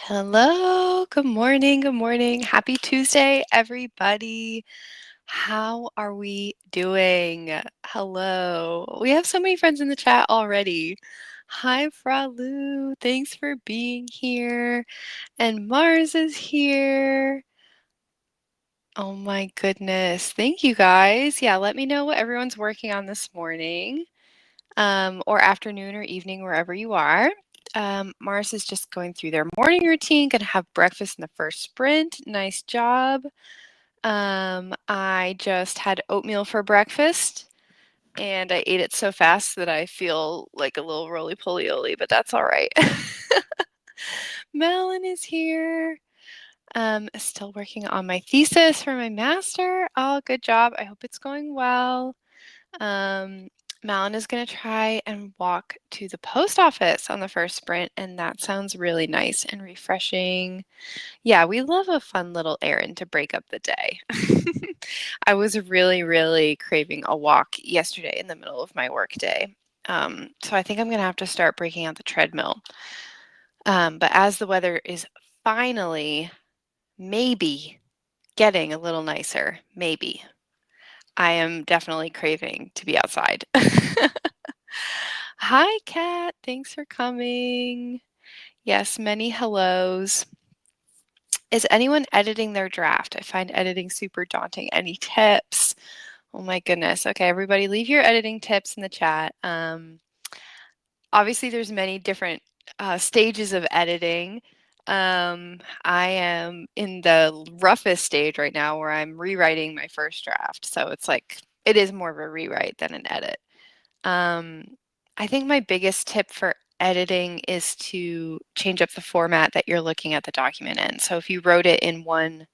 Hello, good morning, good morning. Happy Tuesday, everybody. How are we doing? Hello. We have so many friends in the chat already. Hi, Fralu. Thanks for being here. And Mars is here. Oh my goodness. Thank you guys. Yeah, let me know what everyone's working on this morning, or afternoon or evening, wherever you are. Mars is just going through their morning routine, gonna have breakfast in the first sprint. Nice job. I just had oatmeal for breakfast and I ate it so fast that I feel like a little roly-poly-oly, but that's all right. Melon is here. Still working on my thesis for my master. Oh, good job. I hope it's going well. Malin is going to try and walk to the post office on the first sprint, and that sounds really nice and refreshing. Yeah, we love a fun little errand to break up the day. I was really, really craving a walk yesterday in the middle of my work day. So I think I'm going to have to start breaking out the treadmill. But as the weather is finally maybe getting a little nicer, maybe, I am definitely craving to be outside. Hi, Kat. Thanks for coming. Yes, many hellos. Is anyone editing their draft? I find editing super daunting. Any tips? Oh my goodness. Okay, everybody, leave your editing tips in the chat. Obviously, there's many different stages of editing. I am in the roughest stage right now where I'm rewriting my first draft. So it's like, it is more of a rewrite than an edit. I think my biggest tip for editing is to change up the format that you're looking at the document in. So if you wrote it in one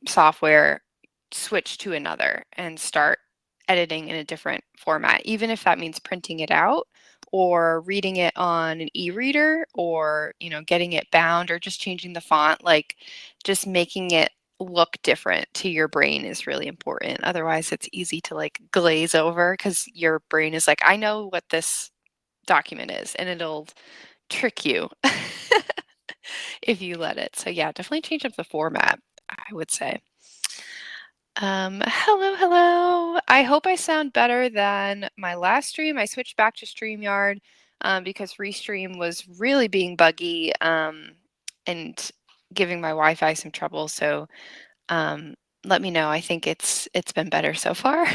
software, switch to another and start editing in a different format, even if that means printing it out or reading it on an e-reader, or getting it bound, or just changing the font, like just making it look different to your brain is really important. Otherwise it's easy to like glaze over because your brain is like, I know what this document is, and it'll trick you if you let it. So yeah, definitely change up the format, I would say. Hello, hello. I hope I sound better than my last stream. I switched back to StreamYard because Restream was really being buggy and giving my Wi-Fi some trouble. So let me know. I think it's been better so far.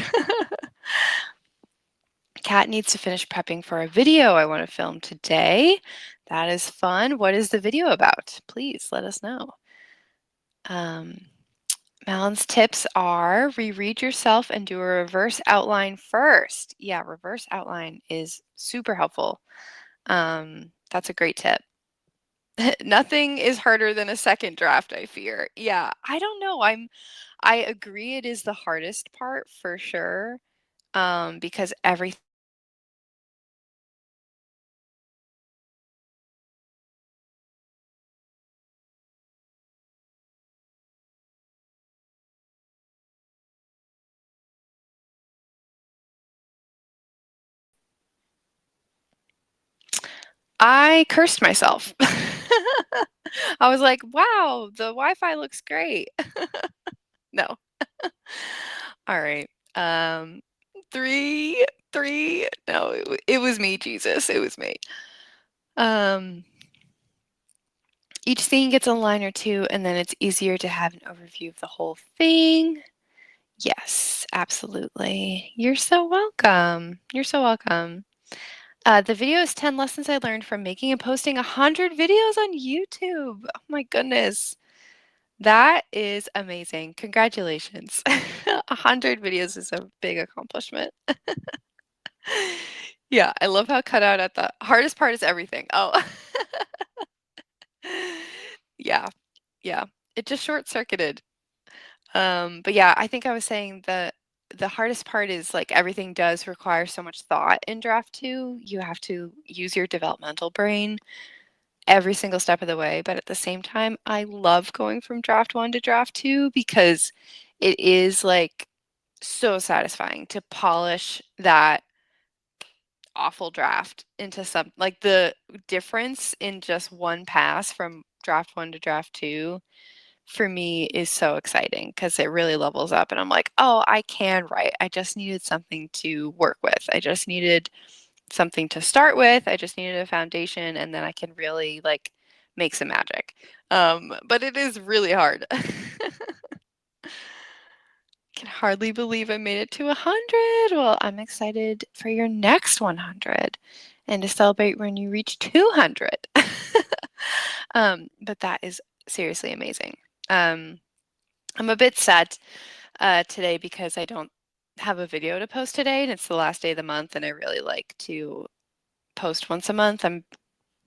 Kat needs to finish prepping for a video I want to film today. That is fun. What is the video about? Please let us know. Malin's tips are reread yourself and do a reverse outline first. Yeah, reverse outline is super helpful. That's a great tip. Nothing is harder than a second draft, I fear. Yeah, I don't know. I agree it is the hardest part for sure. Because everything I cursed myself. I was like, wow, the Wi-Fi looks great. No. All right. Um, three, three. No, it was me, Jesus. It was me. Um, each scene gets a line or two, and then it's easier to have an overview of the whole thing. Yes, absolutely. You're so welcome. You're so welcome. The video is 10 lessons I learned from making and posting 100 videos on YouTube. Oh my goodness. That is amazing. Congratulations. 100 videos is a big accomplishment. Yeah, I love how cut out at the hardest part is everything. Oh. Yeah. Yeah. It just short-circuited. But yeah, I think I was saying the hardest part is like everything does require so much thought in draft 2. You have to use your developmental brain every single step of the way, but at the same time, I love going from draft 1 to draft 2 because it is like so satisfying to polish that awful draft into some like the difference in just one pass from draft 1 to draft 2 for me is so exciting because it really levels up and I'm like, "Oh, I can write. I just needed something to work with. I just needed something to start with. I just needed a foundation and then I can really like make some magic." But it is really hard. Can hardly believe I made it to 100. Well, I'm excited for your next 100 and to celebrate when you reach 200. But that is seriously amazing. Um, I'm a bit sad today because I don't have a video to post today, and it's the last day of the month, and I really like to post once a month. I'm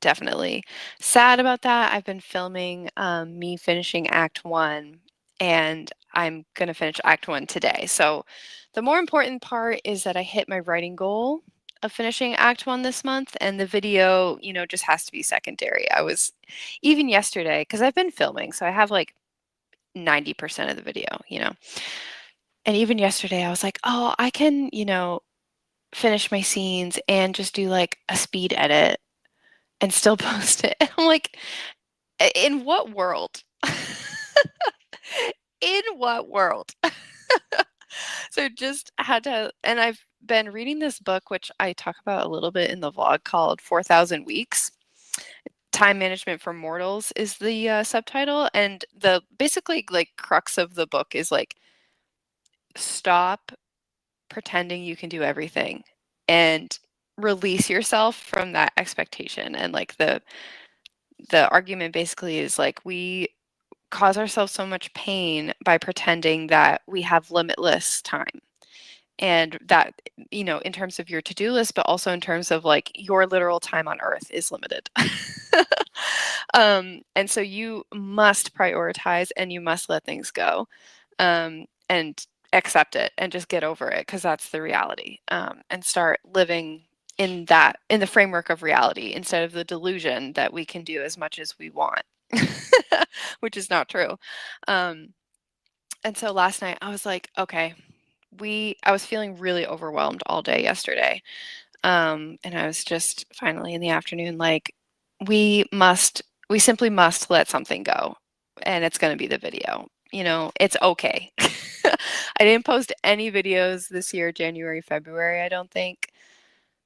definitely sad about that. I've been filming me finishing Act 1, and I'm going to finish Act 1 today. So the more important part is that I hit my writing goal of finishing Act 1 this month, and the video, just has to be secondary. I was even yesterday, because I've been filming, so I have like 90% of the video. And even yesterday, I was like, oh, I can, finish my scenes and just do like a speed edit and still post it. And I'm like, in what world? In what world? So just had to, and I've been reading this book, which I talk about a little bit in the vlog called 4,000 Weeks. Time Management for Mortals is the subtitle. And the basically like crux of the book is like, stop pretending you can do everything and release yourself from that expectation. And like the argument basically is like we cause ourselves so much pain by pretending that we have limitless time. And that, in terms of your to-do list, but also in terms of like your literal time on earth is limited. And so you must prioritize and you must let things go, and accept it and just get over it because that's the reality, and start living in the framework of reality instead of the delusion that we can do as much as we want, which is not true. Um, and so last night I was like, okay, I was feeling really overwhelmed all day yesterday. And I was just finally in the afternoon like, we simply must let something go. And it's going to be the video. It's okay. I didn't post any videos this year, January, February, I don't think.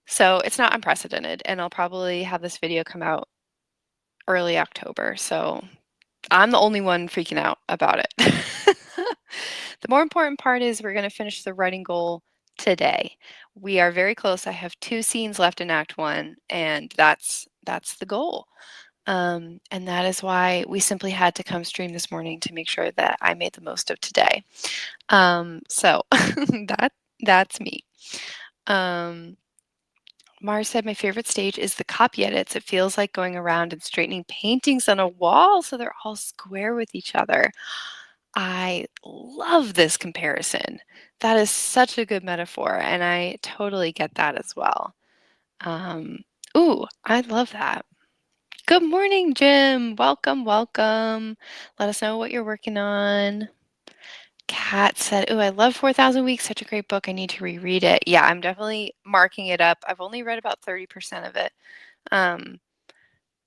So it's not unprecedented. And I'll probably have this video come out early October. So I'm the only one freaking out about it. The more important part is we're going to finish the writing goal today. We are very close. I have 2 scenes left in Act 1, and that's the goal. And that is why we simply had to come stream this morning to make sure that I made the most of today. So that's me. Mars said, my favorite stage is the copy edits. It feels like going around and straightening paintings on a wall so they're all square with each other. I love this comparison. That is such a good metaphor, and I totally get that as well. Ooh, I love that. Good morning, Jim. Welcome, welcome. Let us know what you're working on. Kat said, "Ooh, I love 4,000 Weeks. Such a great book. I need to reread it." Yeah, I'm definitely marking it up. I've only read about 30% of it. Um,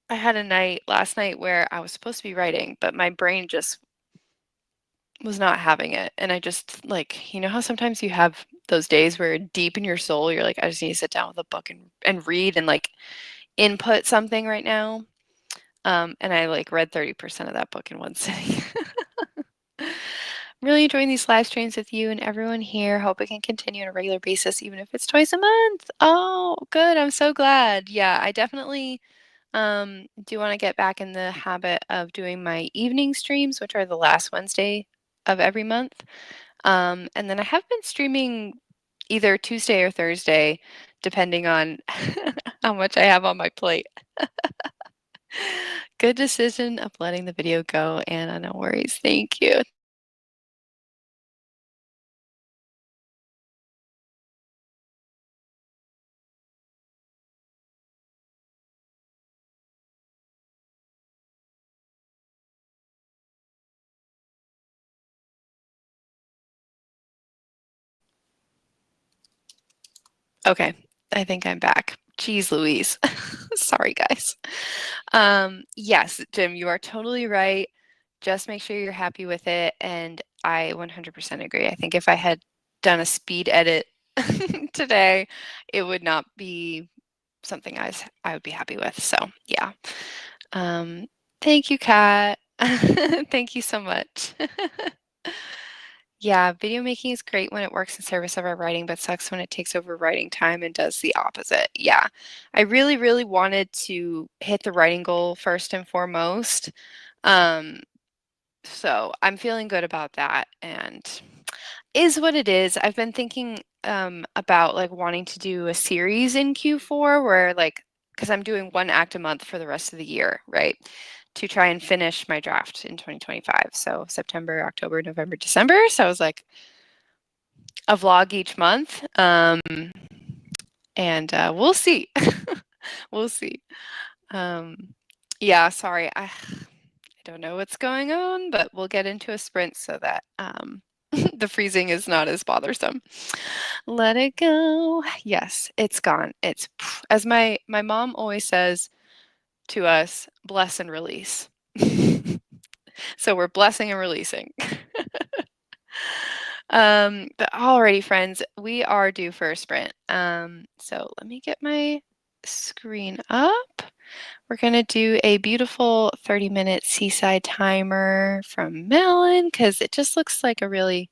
I had a night last night where I was supposed to be writing, but my brain just was not having it. And I just like, how sometimes you have those days where deep in your soul, you're like, I just need to sit down with a book and read and like input something right now. And I like read 30% of that book in one sitting. Really enjoying these live streams with you and everyone here. Hope it can continue on a regular basis, even if it's twice a month. Oh, good. I'm so glad. Yeah, I definitely do want to get back in the habit of doing my evening streams, which are the last Wednesday of every month. And then I have been streaming either Tuesday or Thursday, depending on how much I have on my plate. Good decision of letting the video go, Anna. No worries. Thank you. Okay. I think I'm back. Jeez Louise. Sorry, guys. Yes, Jim, you are totally right. Just make sure you're happy with it. And I 100% agree. I think if I had done a speed edit today, it would not be something I would be happy with. So yeah. Um, Thank you, Kat. Thank you so much. Yeah, video making is great when it works in service of our writing, but sucks when it takes over writing time and does the opposite. Yeah, I really, really wanted to hit the writing goal first and foremost. Um, so I'm feeling good about that and is what it is. I've been thinking about like wanting to do a series in Q4 where like because I'm doing one act a month for the rest of the year, right? To try and finish my draft in 2025. So September, October, November, December. So I was like a vlog each month. And we'll see. We'll see. Um, yeah, sorry. I don't know what's going on, but we'll get into a sprint so that the freezing is not as bothersome. Let it go. Yes, it's gone. It's as my mom always says to us, bless and release. So we're blessing and releasing. But alrighty, friends, we are due for a sprint. So let me get my screen up. We're gonna do a beautiful 30-minute seaside timer from Melon because it just looks like a really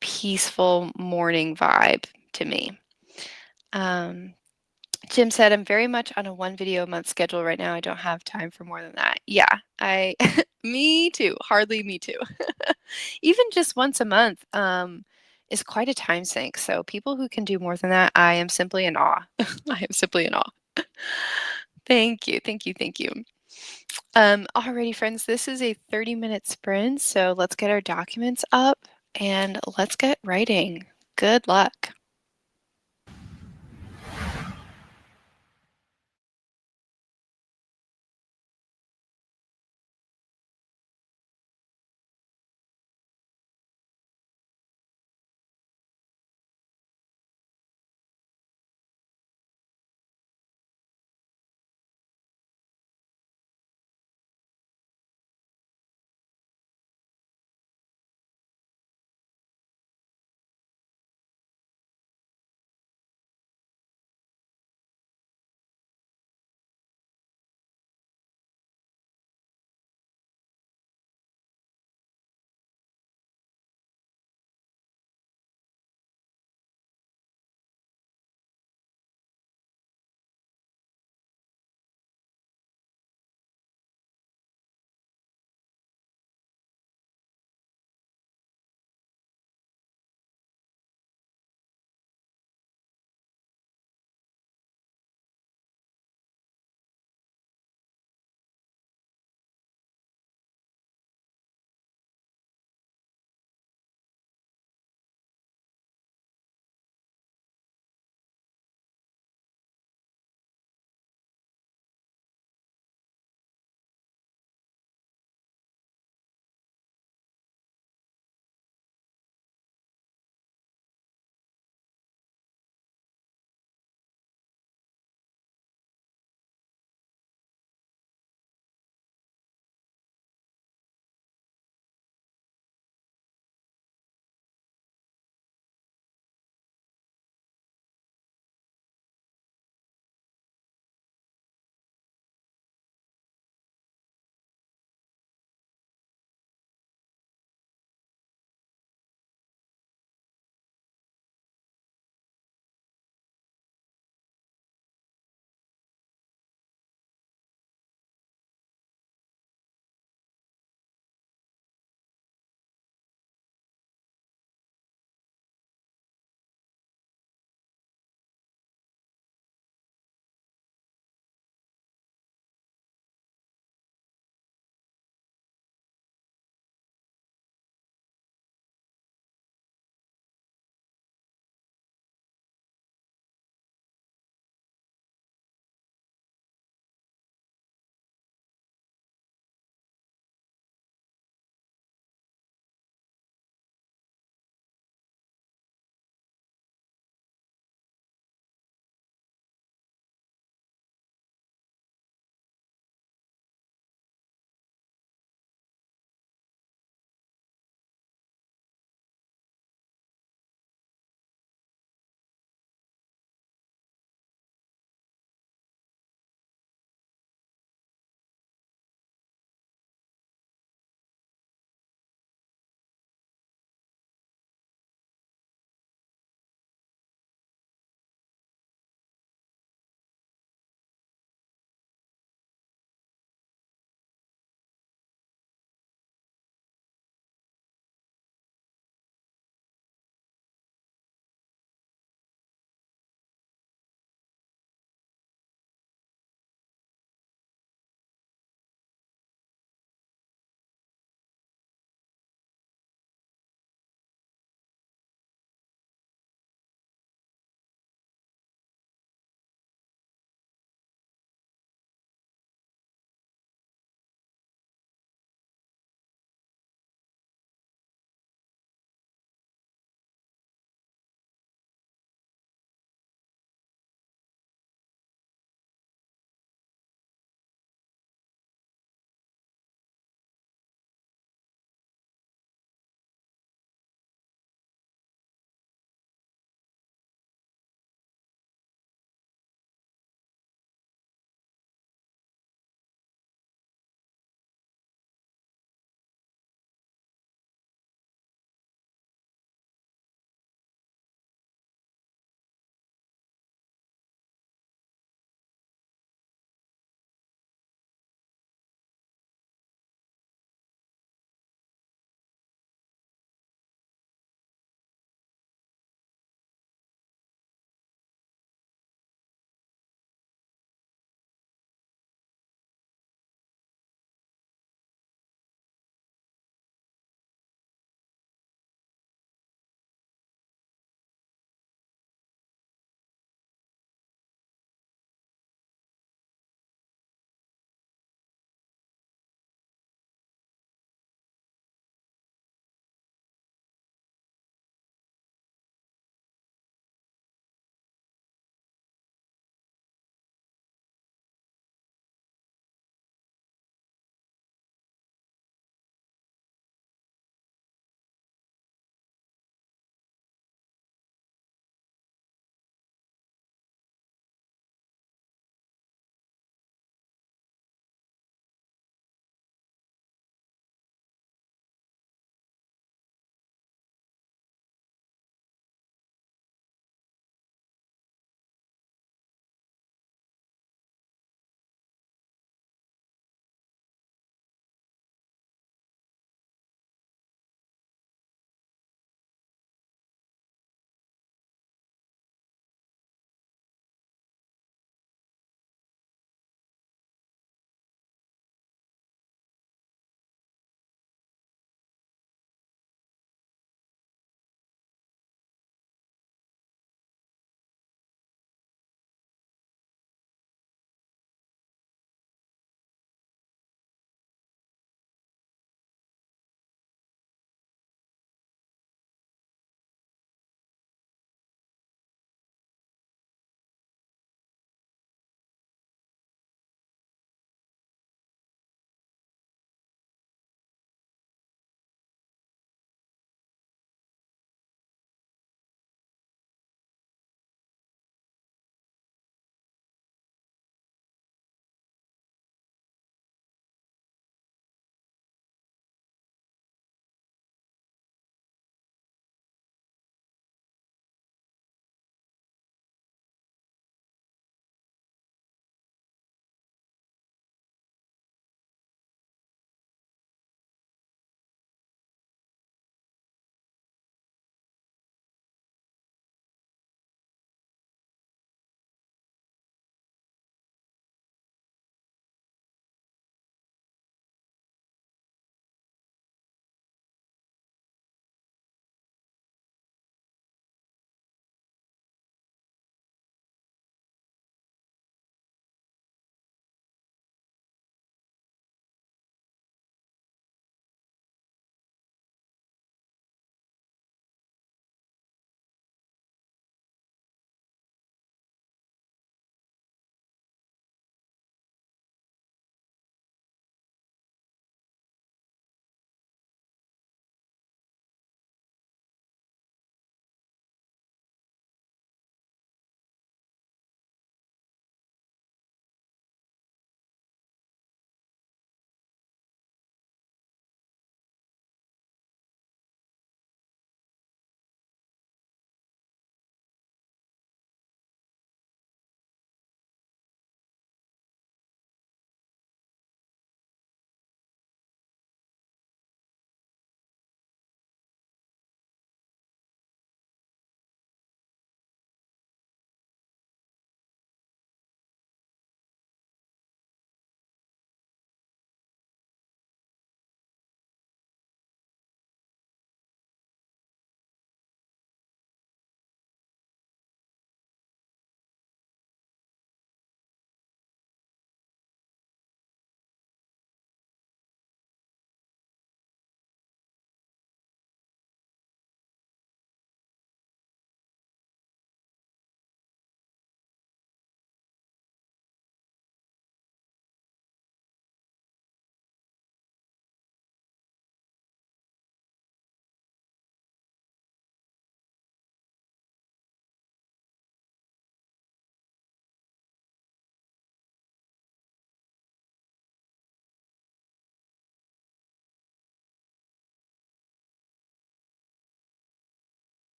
peaceful morning vibe to me. Um, Jim said, I'm very much on a one video a month schedule right now. I don't have time for more than that. Yeah, me too. Hardly me too. Even just once a month is quite a time sink. So people who can do more than that, I am simply in awe. I am simply in awe. Thank you, thank you, thank you. Alrighty, friends, this is a 30-minute sprint, so let's get our documents up and let's get writing. Good luck.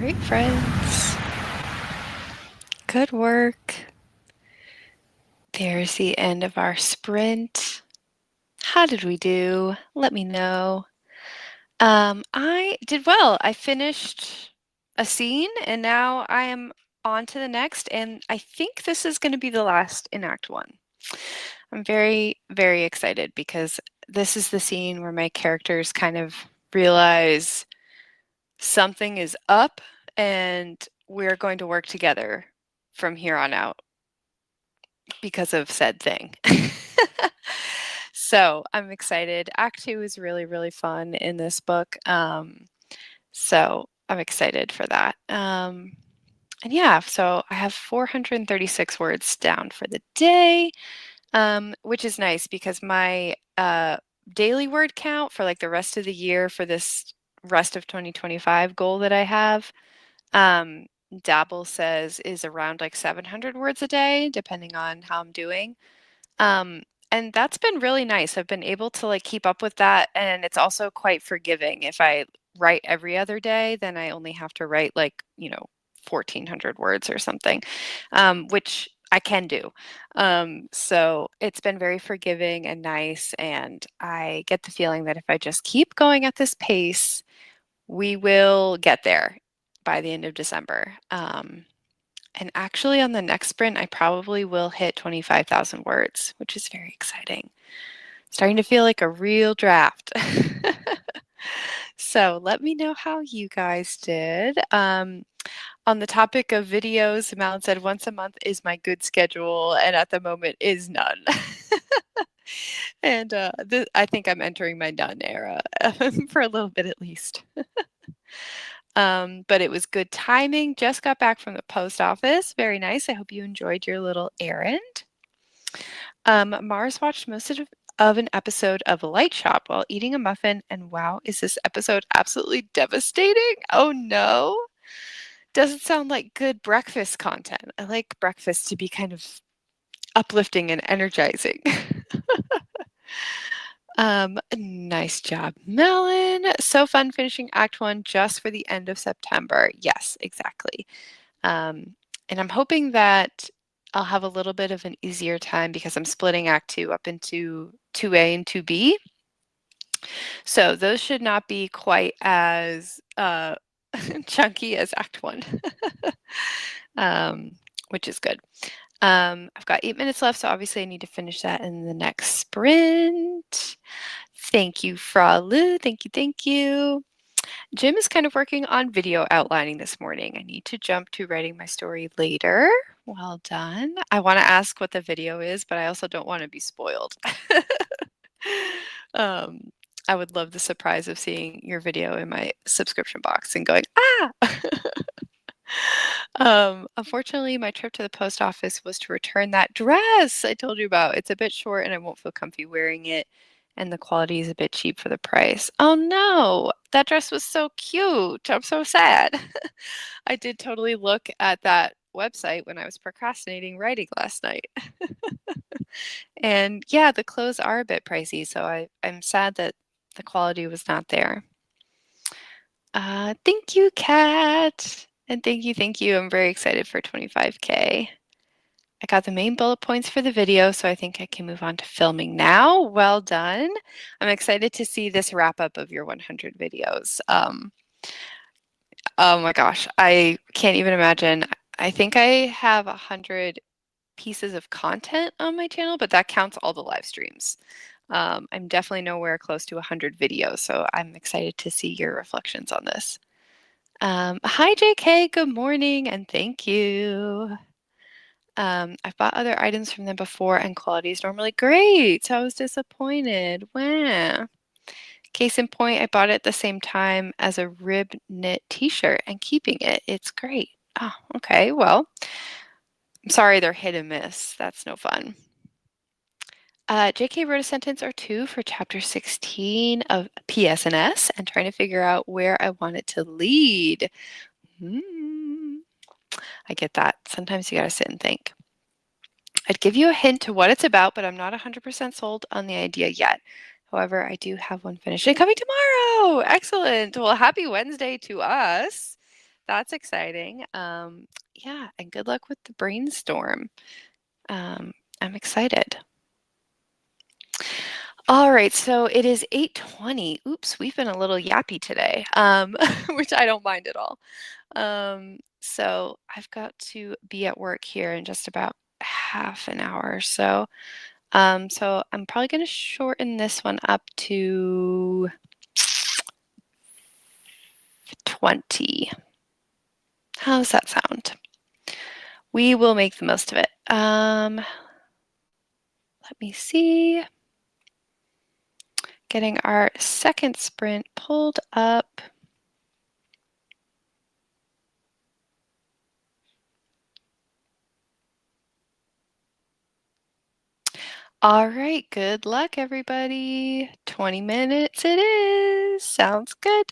right, friends. Good work. There's the end of our sprint. How did we do? Let me know. I did well. I finished a scene and now I am on to the next, and I think this is going to be the last in Act 1. I'm very, very excited because this is the scene where my characters kind of realize something is up and we're going to work together from here on out because of said thing. So I'm excited. Act 2 is really, really fun in this book. So I'm excited for that. And yeah, so I have 436 words down for the day, which is nice because my daily word count for like the rest of the year for this rest of 2025 goal that I have, Dabble says is around like 700 words a day, depending on how I'm doing. And that's been really nice. I've been able to like keep up with that, and it's also quite forgiving. If I write every other day, then I only have to write like, 1,400 words or something, which I can do. So it's been very forgiving and nice, and I get the feeling that if I just keep going at this pace, we will get there by the end of December. And actually, on the next sprint, I probably will hit 25,000 words, which is very exciting. Starting to feel like a real draft. So let me know how you guys did. On the topic of videos, Malin said once a month is my good schedule, and at the moment is none. And I think I'm entering my none era for a little bit at least. But it was good timing. Just got back from the post office. Very nice. I hope you enjoyed your little errand. Mars watched most of an episode of Light Shop while eating a muffin, and wow, is this episode absolutely devastating? Oh no. Doesn't sound like good breakfast content. I like breakfast to be kind of uplifting and energizing. Nice job, Melon. So fun finishing Act 1 just for the end of September. Yes, exactly. And I'm hoping that I'll have a little bit of an easier time because I'm splitting Act 2 up into 2A and 2B. So those should not be quite as chunky as Act 1, which is good. I've got 8 minutes left, so obviously I need to finish that in the next sprint. Thank you, Fralu. Thank you, thank you. Jim is kind of working on video outlining this morning. I need to jump to writing my story later. Well done. I want to ask what the video is, but I also don't want to be spoiled. I would love the surprise of seeing your video in my subscription box and going, ah! Unfortunately, my trip to the post office was to return that dress I told you about. It's a bit short and I won't feel comfy wearing it, and the quality is a bit cheap for the price. Oh no, that dress was so cute. I'm so sad. I did totally look at that website when I was procrastinating writing last night. And yeah, the clothes are a bit pricey, so I'm sad that the quality was not there. Thank you, Kat. And thank you. I'm very excited for 25K. I got the main bullet points for the video, so I think I can move on to filming now. Well done. I'm excited to see this wrap up of your 100 videos. Oh my gosh, I can't even imagine. I think I have 100 pieces of content on my channel, but that counts all the live streams. I'm definitely nowhere close to 100 videos, so I'm excited to see your reflections on this. Hi, JK. Good morning, and thank you. I've bought other items from them before, and quality is normally great, so I was disappointed. Wow. Case in point, I bought it at the same time as a rib knit t-shirt and keeping it. It's great. Oh, okay. Well, I'm sorry they're hit and miss. That's no fun. JK wrote a sentence or two for chapter 16 of PSNS and trying to figure out where I want it to lead. I get that. Sometimes you got to sit and think. I'd give you a hint to what it's about, but I'm not 100% sold on the idea yet. However, I do have one finished and coming tomorrow. Excellent. Well, happy Wednesday to us. that's exciting. Yeah, and good luck with the brainstorm. Um, I'm excited. All right, so it is 8:20. Oops, we've been a little yappy today, which I don't mind at all. So I've got to be at work here in just about half an hour or so. So I'm probably going to shorten this one up to 20. How does that sound? We will make the most of it. Let me see. Getting our second sprint pulled up. All right, good luck, everybody. 20 minutes it is. Sounds good.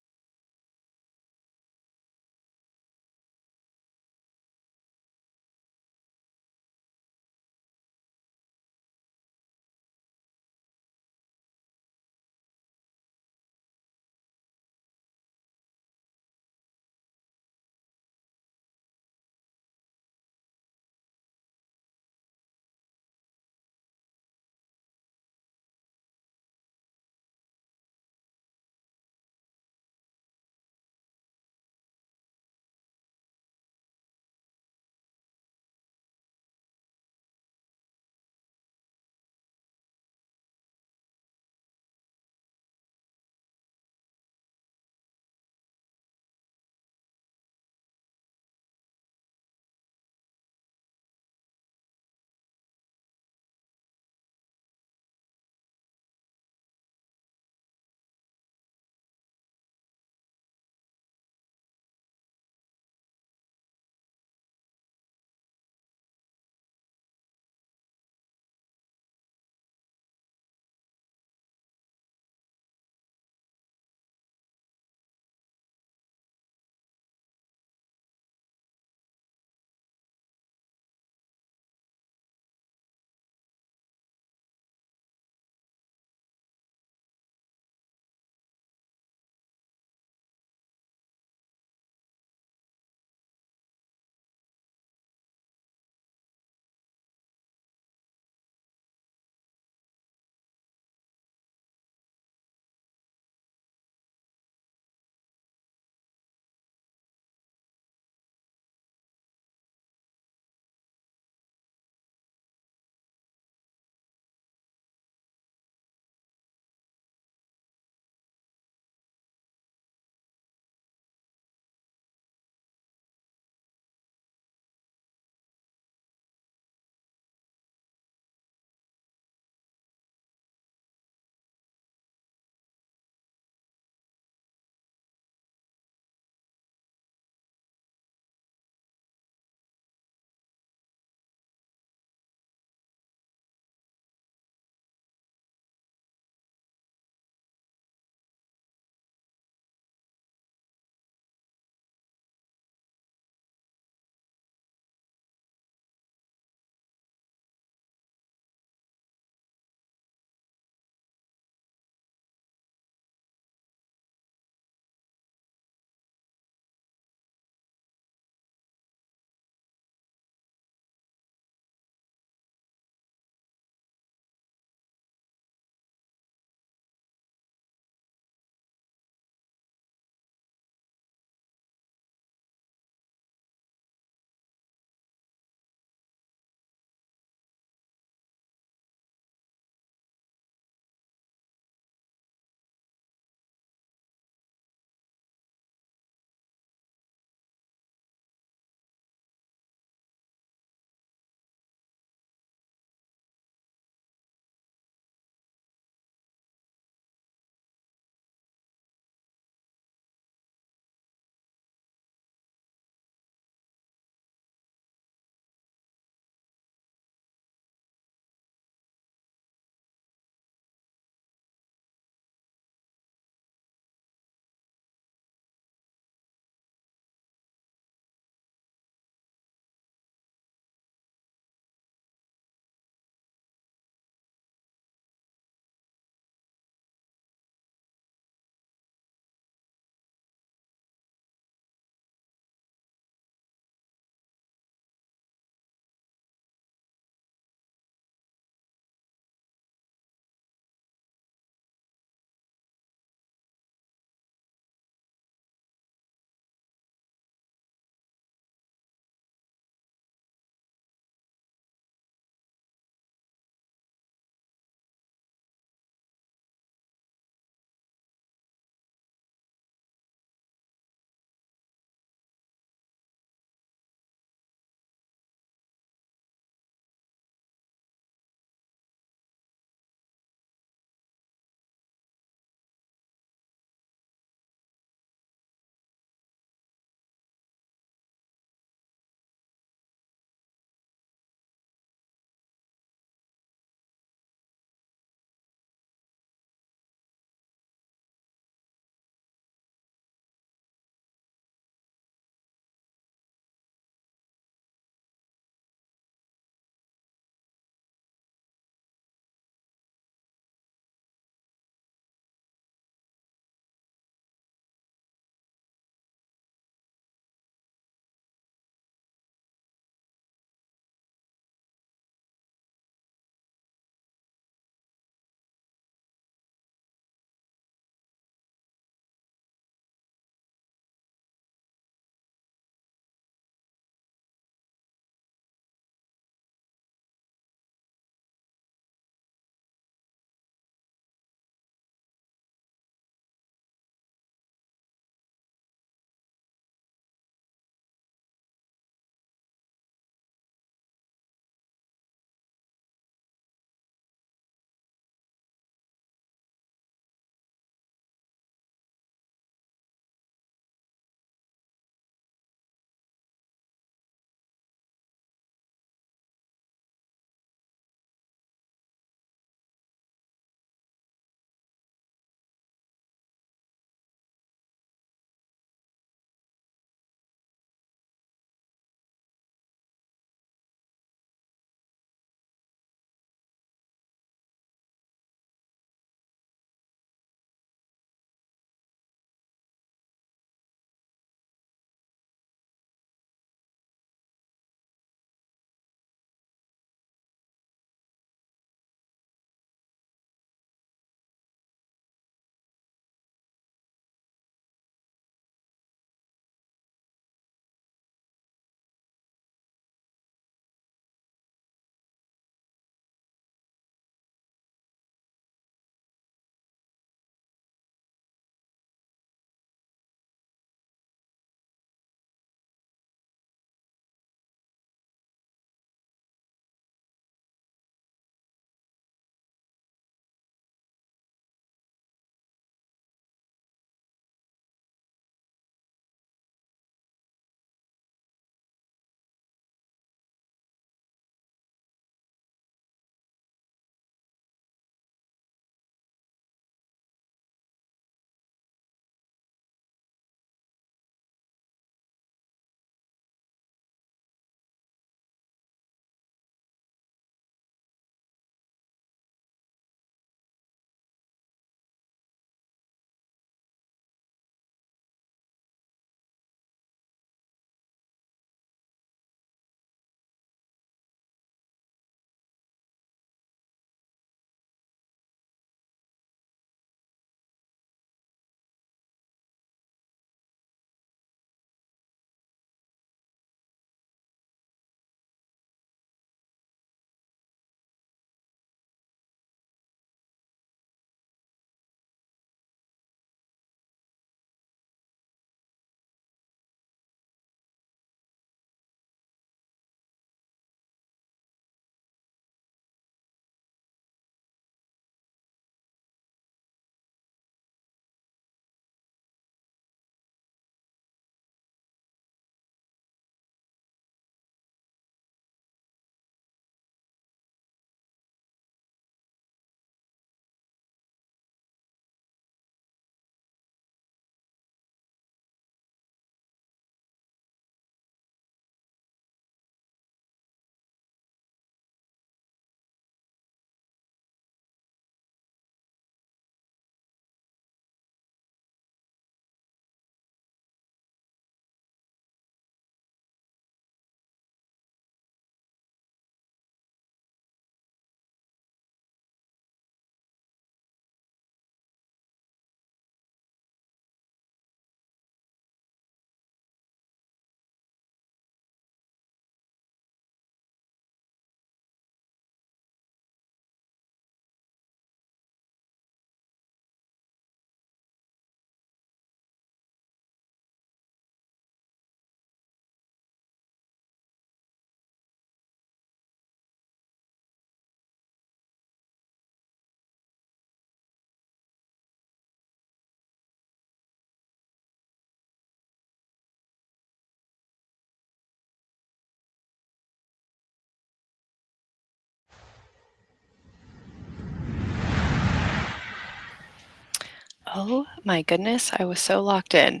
Oh my goodness, I was so locked in.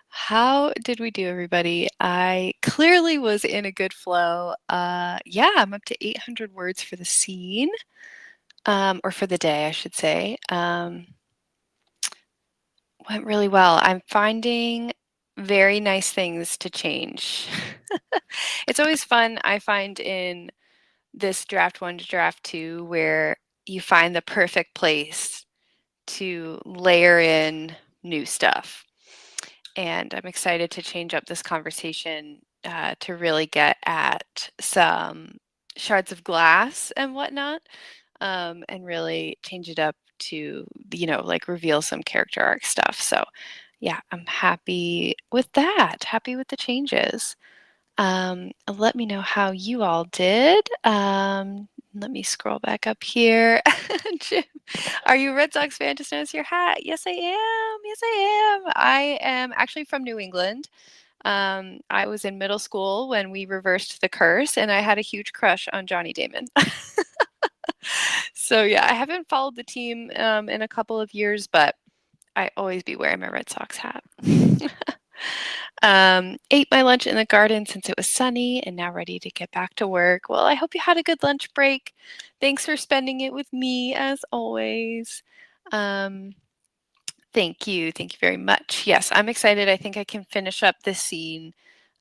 How did we do, everybody? I clearly was in a good flow. Yeah, I'm up to 800 words for the scene, or for the day, I should say. Went really well. I'm finding very nice things to change. It's always fun, I find, in this draft one to draft two, where you find the perfect place to layer in new stuff. And I'm excited to change up this conversation to really get at some shards of glass and whatnot, and really change it up to, like reveal some character arc stuff. So, yeah, I'm happy with that, happy with the changes. Let me know how you all did. Let me scroll back up here. Jim, are you a Red Sox fan? Just notice your hat. Yes, I am. Yes, I am. I am actually from New England. I was in middle school when we reversed the curse, and I had a huge crush on Johnny Damon. So yeah, I haven't followed the team in a couple of years, but I always be wearing my Red Sox hat. Ate my lunch in the garden since it was sunny and now ready to get back to work. Well, I hope you had a good lunch break. Thanks for spending it with me as always. Um, Thank you. Thank you very much. Yes, I'm excited. I think I can finish up this scene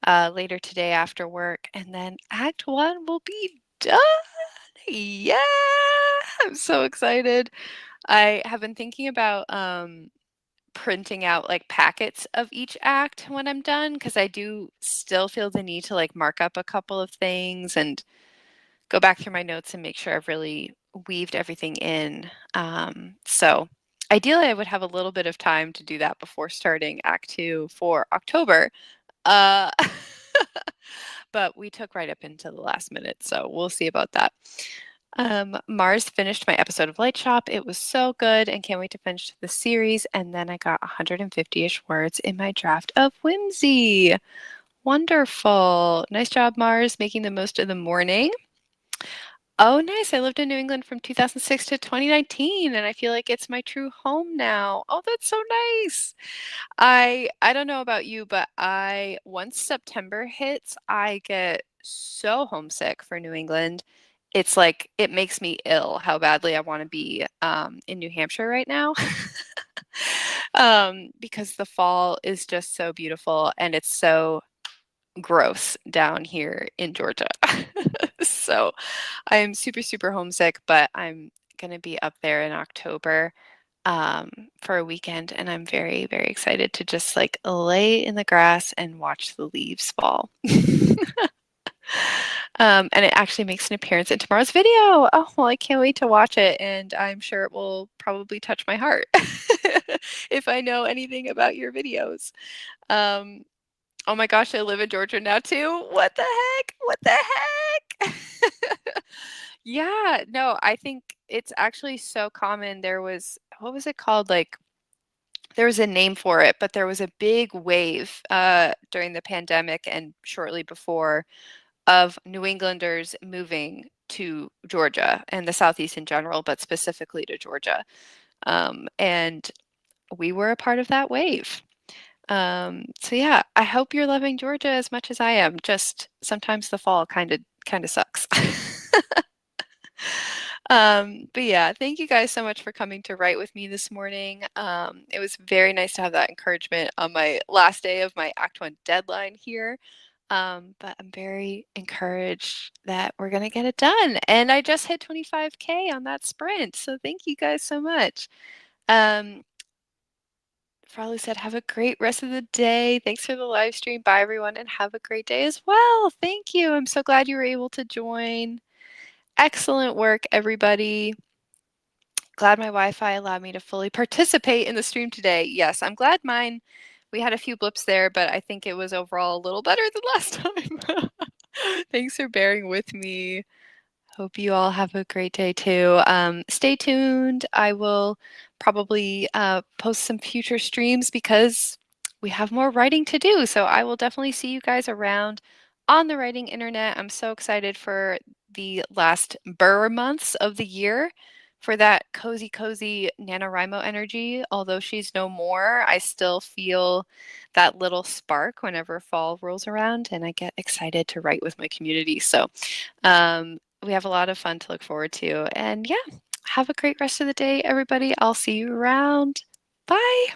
later today after work, and then Act One will be done. Yeah, I'm so excited. I have been thinking about printing out like packets of each act when I'm done, because I do still feel the need to like mark up a couple of things and go back through my notes and make sure I've really weaved everything in. So ideally, I would have a little bit of time to do that before starting Act Two for October. Uh, but we took right up into the last minute, so we'll see about that. Mars finished my episode of Light Shop. It was so good and can't wait to finish the series. And then I got 150-ish words in my draft of Whimsy. Wonderful. Nice job, Mars, making the most of the morning. Oh, nice. I lived in New England from 2006 to 2019, and I feel like it's my true home now. Oh, that's so nice. I don't know about you, but I once September hits, I get so homesick for New England. It's like it makes me ill how badly I want to be in New Hampshire right now. Because the fall is just so beautiful and it's so gross down here in Georgia. So I'm super, super homesick, but I'm going to be up there in October for a weekend, and I'm very, very excited to just like lay in the grass and watch the leaves fall. And it actually makes an appearance in tomorrow's video. Oh, well, I can't wait to watch it, and I'm sure it will probably touch my heart if I know anything about your videos. Um, oh my gosh, I live in Georgia now too. What the heck? What the heck? Yeah, no, I think it's actually so common. There was, what was it called? Like, there was a name for it, but there was a big wave during the pandemic and shortly before of New Englanders moving to Georgia and the Southeast in general, but specifically to Georgia. And we were a part of that wave. So yeah, I hope you're loving Georgia as much as I am. Just sometimes the fall kind of sucks. But yeah, thank you guys so much for coming to write with me this morning. It was very nice to have that encouragement on my last day of my Act One deadline here. But I'm very encouraged that we're gonna get it done. And I just hit 25K on that sprint. So thank you guys so much. Um, Farley said, have a great rest of the day. Thanks for the live stream. Bye, everyone, and have a great day as well. Thank you. I'm so glad you were able to join. Excellent work, everybody. Glad my Wi-Fi allowed me to fully participate in the stream today. Yes, I'm glad mine, we had a few blips there, but I think it was overall a little better than last time. Thanks for bearing with me. Hope you all have a great day too. Stay tuned. I will probably post some future streams because we have more writing to do. So I will definitely see you guys around on the writing internet. I'm so excited for the last Burr months of the year for that cozy, cozy NaNoWriMo energy. Although she's no more, I still feel that little spark whenever fall rolls around and I get excited to write with my community. So we have a lot of fun to look forward to. And yeah, have a great rest of the day, everybody. I'll see you around. Bye.